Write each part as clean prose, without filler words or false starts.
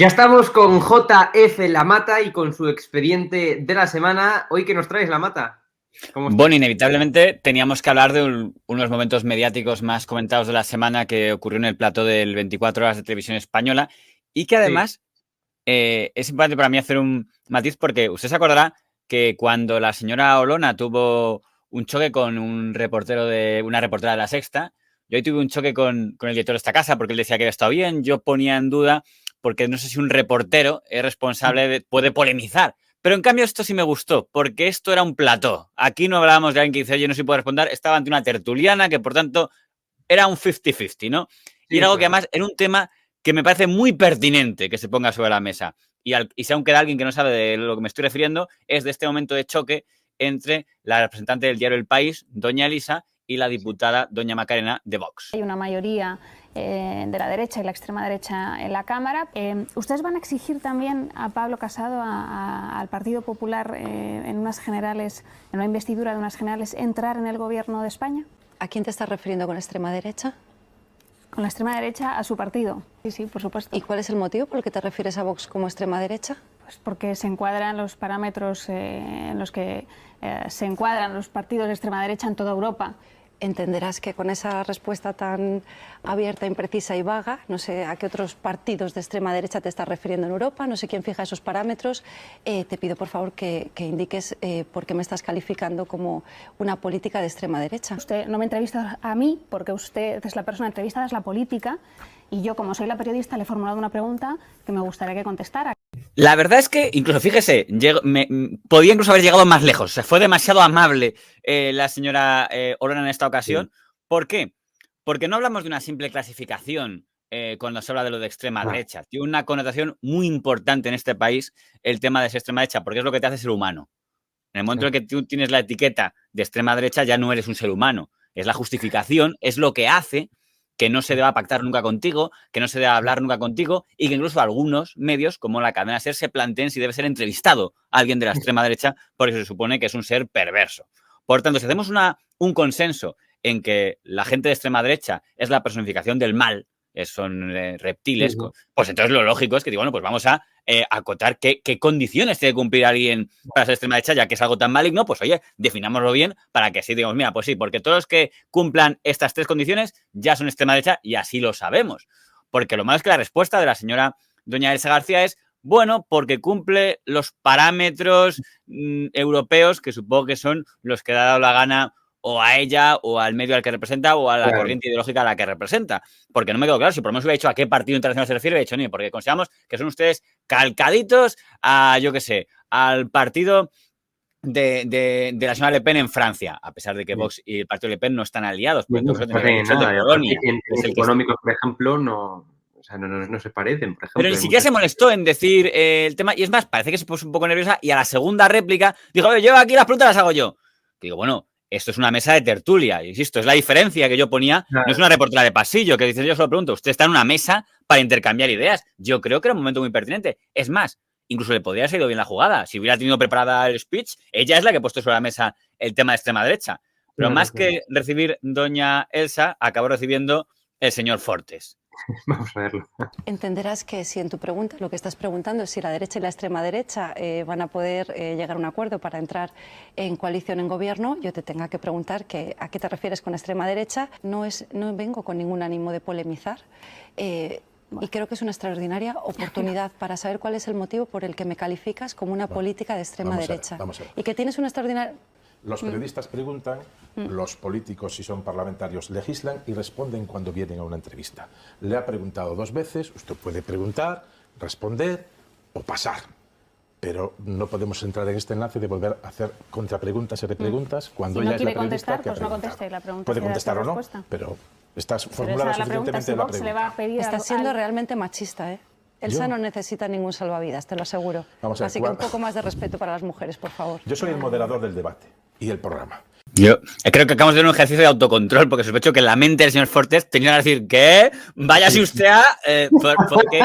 Ya estamos con JF La Mata y con su expediente de la semana. Hoy, ¿qué nos traes, La Mata? Bueno, inevitablemente teníamos que hablar de unos momentos mediáticos más comentados de la semana que ocurrió en el plató del 24 horas de televisión española y que además es importante para mí hacer un matiz porque usted se acordará que cuando la señora Olona tuvo un choque con una reportera de La Sexta, yo hoy tuve un choque con el director de esta casa porque él decía que había estado bien, yo ponía en duda porque no sé si un reportero es responsable, puede polemizar. Pero en cambio esto sí me gustó, porque esto era un plató. Aquí no hablábamos de alguien que dice, oye, no se puede responder, estaba ante una tertuliana que por tanto era un 50-50, ¿no? Y era algo que además era un tema que me parece muy pertinente que se ponga sobre la mesa. Y si aún queda alguien que no sabe de lo que me estoy refiriendo, es de este momento de choque entre la representante del diario El País, doña Elisa, y la diputada doña Macarena de Vox. Hay una mayoría de la derecha y la extrema derecha en la Cámara. ¿Ustedes van a exigir también a Pablo Casado, al Partido Popular, en una investidura de unas generales, entrar en el gobierno de España? ¿A quién te estás refiriendo con la extrema derecha? Con la extrema derecha, a su partido. Sí, por supuesto. ¿Y cuál es el motivo por el que te refieres a Vox como extrema derecha? Pues porque se encuadran los parámetros en los que se encuadran los partidos de extrema derecha en toda Europa. Entenderás que con esa respuesta tan abierta, imprecisa y vaga, no sé a qué otros partidos de extrema derecha te estás refiriendo en Europa, no sé quién fija esos parámetros. Te pido por favor que indiques por qué me estás calificando como una política de extrema derecha. Usted no me entrevista a mí porque usted es la persona entrevistada, es la política, y yo, como soy la periodista, le he formulado una pregunta que me gustaría que contestara. La verdad es que, incluso fíjese, podía incluso haber llegado más lejos. O sea, fue demasiado amable la señora Olona en esta ocasión. Sí. ¿Por qué? Porque no hablamos de una simple clasificación cuando se habla de lo de extrema derecha. Tiene una connotación muy importante en este país el tema de ser extrema derecha, porque es lo que te hace ser humano. En el momento en que tú tienes la etiqueta de extrema derecha, ya no eres un ser humano. Es la justificación, es lo que hace que no se deba pactar nunca contigo, que no se deba hablar nunca contigo y que incluso algunos medios, como la cadena SER, se planteen si debe ser entrevistado a alguien de la extrema derecha porque se supone que es un ser perverso. Por tanto, si hacemos un consenso en que la gente de extrema derecha es la personificación del mal, son reptiles, pues entonces lo lógico es que digo, bueno, pues vamos a acotar qué condiciones tiene que cumplir alguien para ser extrema derecha, ya que es algo tan maligno, pues oye, definámoslo bien para que así digamos, mira, pues sí, porque todos los que cumplan estas tres condiciones ya son extrema derecha y así lo sabemos. Porque lo malo es que la respuesta de la señora doña Elsa García es, bueno, porque cumple los parámetros europeos, que supongo que son los que le ha dado la gana o a ella, o al medio al que representa, o a la corriente ideológica a la que representa. Porque no me quedó claro, si por lo menos hubiera dicho a qué partido internacional se refiere, he dicho, ni porque consideramos que son ustedes calcaditos a, yo qué sé, al partido de la señora Le Pen en Francia, a pesar de que Vox y el partido Le Pen no están aliados. Pues no se parecen nada. En económicos, por ejemplo, no se parecen, por ejemplo. Pero ni siquiera se molestó en decir el tema, y es más, parece que se puso un poco nerviosa, y a la segunda réplica dijo, oye, yo aquí las preguntas las hago yo. Que digo, bueno, esto es una mesa de tertulia, insisto, es la diferencia que yo ponía, no es una reportera de pasillo, que dice, yo solo pregunto, usted está en una mesa para intercambiar ideas. Yo creo que era un momento muy pertinente. Es más, incluso le podría haber salido bien la jugada. Si hubiera tenido preparada el speech, ella es la que ha puesto sobre la mesa el tema de extrema derecha. Pero más que recibir doña Elsa, acabó recibiendo el señor Fortes. Vamos a verlo. Entenderás que si en tu pregunta lo que estás preguntando es si la derecha y la extrema derecha van a poder llegar a un acuerdo para entrar en coalición en gobierno, yo te tenga que preguntar que, a qué te refieres con extrema derecha. No vengo con ningún ánimo de polemizar. Y creo que es una extraordinaria oportunidad para saber cuál es el motivo por el que me calificas como una política de extrema derecha. Vamos a ver. Y que tienes una extraordinaria... Los periodistas preguntan, los políticos, si son parlamentarios, legislan y responden cuando vienen a una entrevista. Le ha preguntado 2 veces, usted puede preguntar, responder o pasar. Pero no podemos entrar en este enlace de volver a hacer contrapreguntas y repreguntas cuando ella es la periodista que ha preguntado. No conteste, la pregunta puede contestar o no, pero estás formulada suficientemente la pregunta. Estás siendo realmente machista, ¿eh? Elsa no necesita ningún salvavidas, te lo aseguro. Vamos a ver, así que un poco más de respeto para las mujeres, por favor. Yo soy el moderador del debate y el programa. Yo creo que acabamos de ver un ejercicio de autocontrol, porque sospecho que en la mente del señor Fortes tenía que decir, ¿qué? Váyase usted a... porque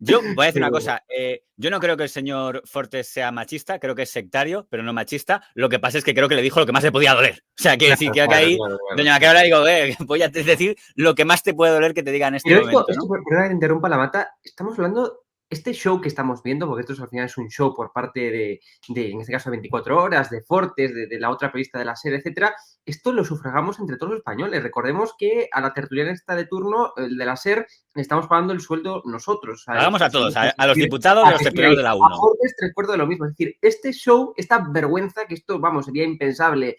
Yo voy a decir una Pero- cosa. Yo no creo que el señor Fortes sea machista, creo que es sectario, pero no machista. Lo que pasa es que creo que le dijo lo que más le podía doler. O sea, quiero decir que ahí, claro. doña Maqueda, digo, voy a decir lo que más te puede doler que te diga en este Pero momento, esto, ¿no? perdona que te interrumpa la mata, estamos hablando, este show que estamos viendo, porque esto al final es un show por parte en este caso, de 24 horas, de Fortes, de la otra periodista de la SER, etcétera, esto lo sufragamos entre todos los españoles. Recordemos que a la tertuliana esta de turno, el de la SER, le estamos pagando el sueldo nosotros. Hagamos a todos, a los decir, diputados y a los tertulianos de la a 1. Fortes te recuerdo de lo mismo. Es decir, este show, esta vergüenza, que esto, vamos, sería impensable,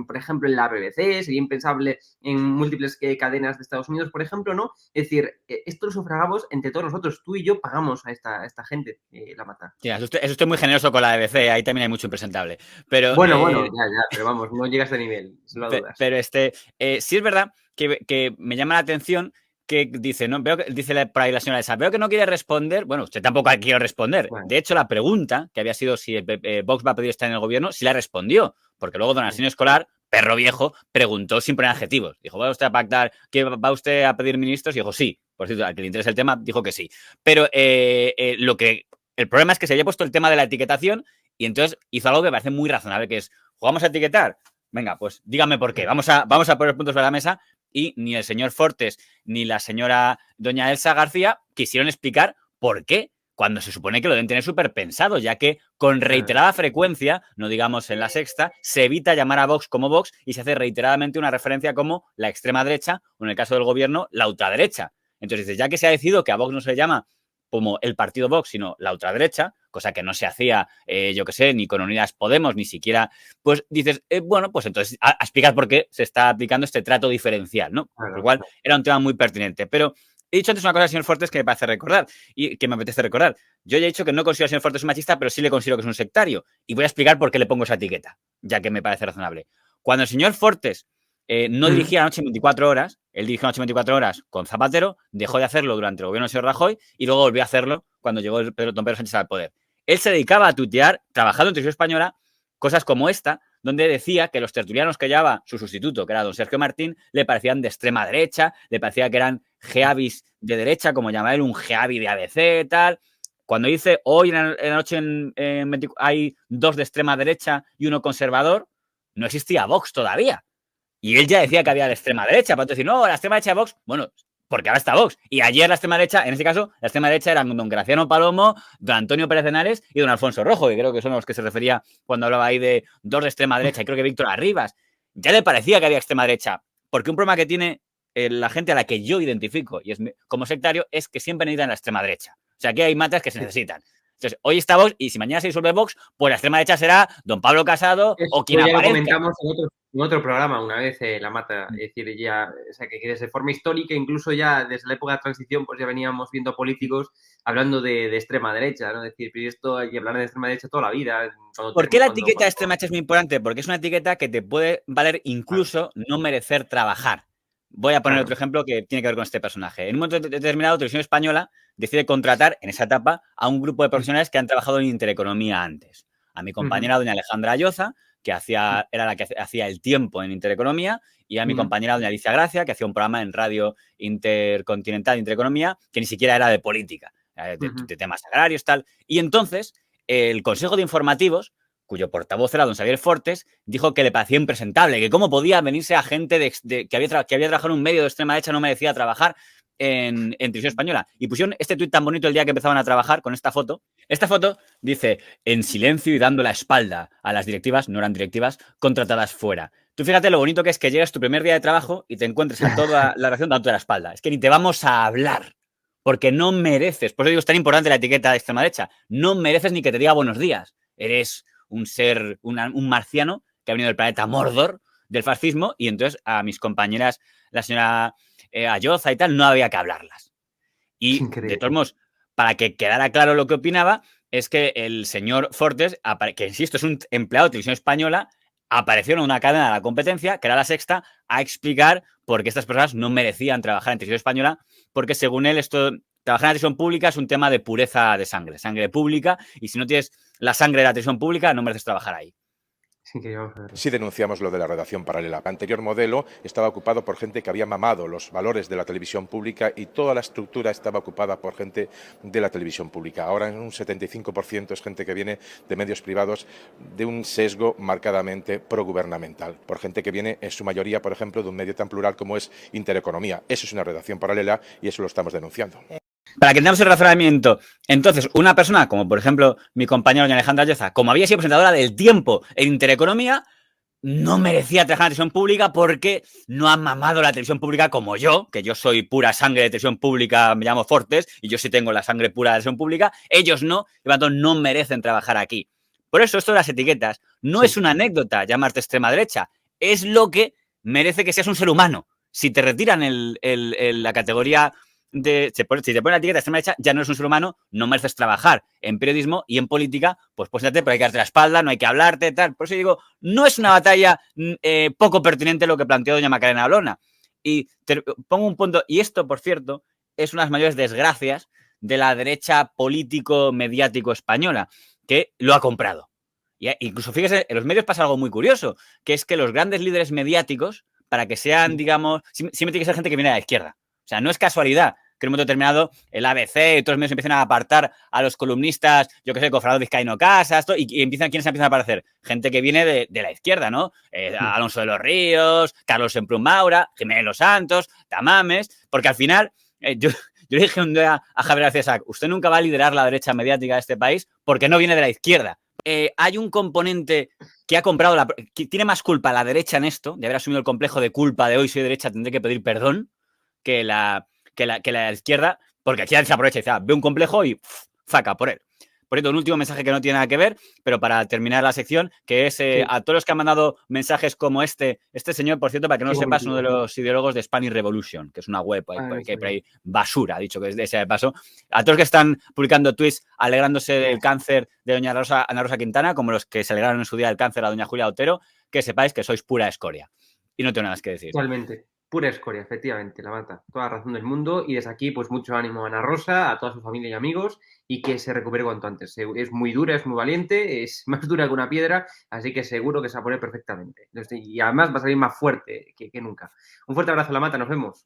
por ejemplo, en la BBC, sería impensable en múltiples cadenas de Estados Unidos, por ejemplo, ¿no? Es decir, esto lo sufragamos entre todos nosotros. Tú y yo pagamos a esta gente la mata. Sí, eso estoy muy generoso con la BBC, ahí también hay mucho impresentable. Pero, Bueno, ya, pero vamos, no llegas a ese nivel, sin dudas. Pero sí es verdad que me llama la atención que dice, no, dice por ahí la señora esa, veo que no quiere responder. Bueno, usted tampoco ha querido responder. Bueno. De hecho, la pregunta, que había sido si Vox va a pedir estar en el gobierno, sí la respondió. Porque luego don Arsenio Escolar, perro viejo, preguntó sin poner adjetivos. Dijo, ¿va usted a pactar? ¿Va usted a pedir ministros? Y dijo, sí. Por cierto, al que le interesa el tema, dijo que sí. Pero el problema es que se había puesto el tema de la etiquetación y entonces hizo algo que me parece muy razonable, que es, ¿jugamos a etiquetar? Venga, pues dígame por qué. Vamos a poner puntos sobre la mesa y ni el señor Fortes ni la señora doña Elsa García quisieron explicar por qué, cuando se supone que lo deben tener súper pensado, ya que con reiterada frecuencia, no digamos en la sexta, se evita llamar a Vox como Vox y se hace reiteradamente una referencia como la extrema derecha o en el caso del gobierno, la ultraderecha. Entonces, ya que se ha decidido que a Vox no se le llama como el partido Vox, sino la ultraderecha, cosa que no se hacía, yo qué sé, ni con Unidas Podemos, ni siquiera, pues dices, bueno, pues entonces a explicar por qué se está aplicando este trato diferencial, ¿no? Claro, Por lo cual claro. era un tema muy pertinente. Pero he dicho antes una cosa al señor Fortes que me parece recordar y que me apetece recordar. Yo ya he dicho que no considero al señor Fortes un machista, pero sí le considero que es un sectario. Y voy a explicar por qué le pongo esa etiqueta, ya que me parece razonable. Cuando el señor Fortes no dirigía la noche en 24 horas, él dirigió la noche en 24 horas con Zapatero, dejó de hacerlo durante el gobierno del señor Rajoy y luego volvió a hacerlo cuando llegó don Pedro Sánchez al poder. Él se dedicaba a tuitear, trabajando en Televisión Española, cosas como esta, donde decía que los tertulianos que llevaba su sustituto, que era don Sergio Martín, le parecían de extrema derecha, le parecía que eran geavis de derecha, como llamaba él, un geavi de ABC, tal. Cuando dice, hoy en la noche hay 2 de extrema derecha y 1 conservador, no existía Vox todavía. Y él ya decía que había la extrema derecha, para decir, no, la extrema derecha de Vox, bueno, porque ahora está Vox. Y ayer la extrema derecha, en este caso, la extrema derecha eran don Graciano Palomo, don Antonio Pérez Henares y don Alfonso Rojo, que creo que son los que se refería cuando hablaba ahí de 2 de extrema derecha, y creo que Víctor Arribas. Ya le parecía que había extrema derecha, porque un problema que tiene la gente a la que yo identifico, y es como sectario, es que siempre necesitan la extrema derecha. O sea, aquí hay matas que se necesitan. Entonces, hoy está Vox, y si mañana se disuelve Vox, pues la extrema derecha será don Pablo Casado o quien ya aparezca. lo comentamos en otro programa una vez, la mata. Es decir, ya, o sea, que de forma histórica, incluso ya desde la época de transición, pues ya veníamos viendo políticos hablando de extrema derecha, ¿no? Es decir, pero esto hay que hablar de extrema derecha toda la vida. ¿Por qué la etiqueta de extrema derecha es muy importante? Porque es una etiqueta que te puede valer incluso no merecer trabajar. Voy a poner otro ejemplo que tiene que ver con este personaje. En un momento determinado, Televisión Española decide contratar, en esa etapa, a un grupo de profesionales que han trabajado en Intereconomía antes. A mi compañera, doña Alejandra Ayoza, que era la que hacía El Tiempo en Intereconomía, y a mi compañera, doña Alicia Gracia, que hacía un programa en Radio Intercontinental de Intereconomía, que ni siquiera era de política, de temas agrarios, tal. Y entonces, el Consejo de Informativos, cuyo portavoz era don Xavier Fortes, dijo que le parecía impresentable, que cómo podía venirse a gente que había trabajado en un medio de extrema derecha, no merecía trabajar en Televisión Española. Y pusieron este tuit tan bonito el día que empezaban a trabajar con esta foto. Esta foto dice, en silencio y dando la espalda a las directivas, no eran directivas, contratadas fuera. Tú fíjate lo bonito que es que llegas tu primer día de trabajo y te encuentres a toda la reacción dándote la espalda. Es que ni te vamos a hablar, porque no mereces. Por eso digo, es tan importante la etiqueta de extrema derecha. No mereces ni que te diga buenos días. Eres un ser, un marciano que ha venido del planeta Mordor, del fascismo, y entonces a mis compañeras, la señora Ayoza y tal, no había que hablarlas. Y de todos modos, para que quedara claro lo que opinaba, es que el señor Fortes, que insisto, es un empleado de Televisión Española, apareció en una cadena de la competencia, que era La Sexta, a explicar por qué estas personas no merecían trabajar en Televisión Española, porque según él trabajar en la televisión pública es un tema de pureza de sangre pública, y si no tienes la sangre de la televisión pública no mereces trabajar ahí. Sí, que vamos a ver. Sí denunciamos lo de la redacción paralela. El anterior modelo estaba ocupado por gente que había mamado los valores de la televisión pública y toda la estructura estaba ocupada por gente de la televisión pública. Ahora en un 75% es gente que viene de medios privados de un sesgo marcadamente progubernamental, por gente que viene en su mayoría, por ejemplo, de un medio tan plural como es Intereconomía. Eso es una redacción paralela y eso lo estamos denunciando. Para que tengamos el razonamiento, entonces, una persona, como por ejemplo mi compañera doña Alejandra Lloza, como había sido presentadora del Tiempo en Intereconomía, no merecía trabajar en la televisión pública porque no ha mamado la televisión pública como yo, que yo soy pura sangre de televisión pública, me llamo Fortes, y yo sí tengo la sangre pura de la televisión pública, ellos no, y por lo tanto no merecen trabajar aquí. Por eso esto de las etiquetas no es una anécdota llamarte extrema derecha, es lo que merece que seas un ser humano. Si te retiran la categoría si te ponen la etiqueta de extrema derecha, ya no eres un ser humano, no mereces trabajar en periodismo y en política, pues póstate, pero hay que darte la espalda, no hay que hablarte, tal. Por eso digo, no es una batalla poco pertinente lo que planteó doña Macarena Olona. Y pongo un punto, y esto, por cierto, es una de las mayores desgracias de la derecha político-mediático española, que lo ha comprado. Y incluso, fíjese, en los medios pasa algo muy curioso, que es que los grandes líderes mediáticos, para que sean, digamos, siempre tiene que ser gente que viene de la izquierda. O sea, no es casualidad que en un momento determinado el ABC y todos los medios empiezan a apartar a los columnistas, yo qué sé, Cofrado Vizcaíno Casas, ¿quiénes empiezan a aparecer? Gente que viene de la izquierda, ¿no? Alonso de los Ríos, Carlos Semprún Maura, Jiménez Los Santos, Tamames, porque al final, yo le dije un día a Javier García Sac, usted nunca va a liderar la derecha mediática de este país porque no viene de la izquierda. Hay un componente que ha comprado, que tiene más culpa la derecha en esto, de haber asumido el complejo de culpa de hoy soy derecha, tendré que pedir perdón, que la izquierda, porque aquí se aprovecha y dice, ve un complejo y zaca por él. Por cierto, un último mensaje que no tiene nada que ver, pero para terminar la sección, que es a todos los que han mandado mensajes como este señor, por cierto, para que no lo sepas, uno de los ideólogos de Spanish Revolution, que es una web que hay por ahí basura, ha dicho que es de ese paso. A todos los que están publicando tweets alegrándose del cáncer de doña Ana Rosa Quintana, como los que se alegraron en su día del cáncer a doña Julia Otero, que sepáis que sois pura escoria. Y no tengo nada más que decir. Totalmente. Pura escoria, efectivamente, la mata. Toda la razón del mundo. Y desde aquí, pues mucho ánimo a Ana Rosa, a toda su familia y amigos, y que se recupere cuanto antes. Es muy dura, es muy valiente, es más dura que una piedra, así que seguro que se va a poner perfectamente. Y además va a salir más fuerte que nunca. Un fuerte abrazo, la mata, nos vemos.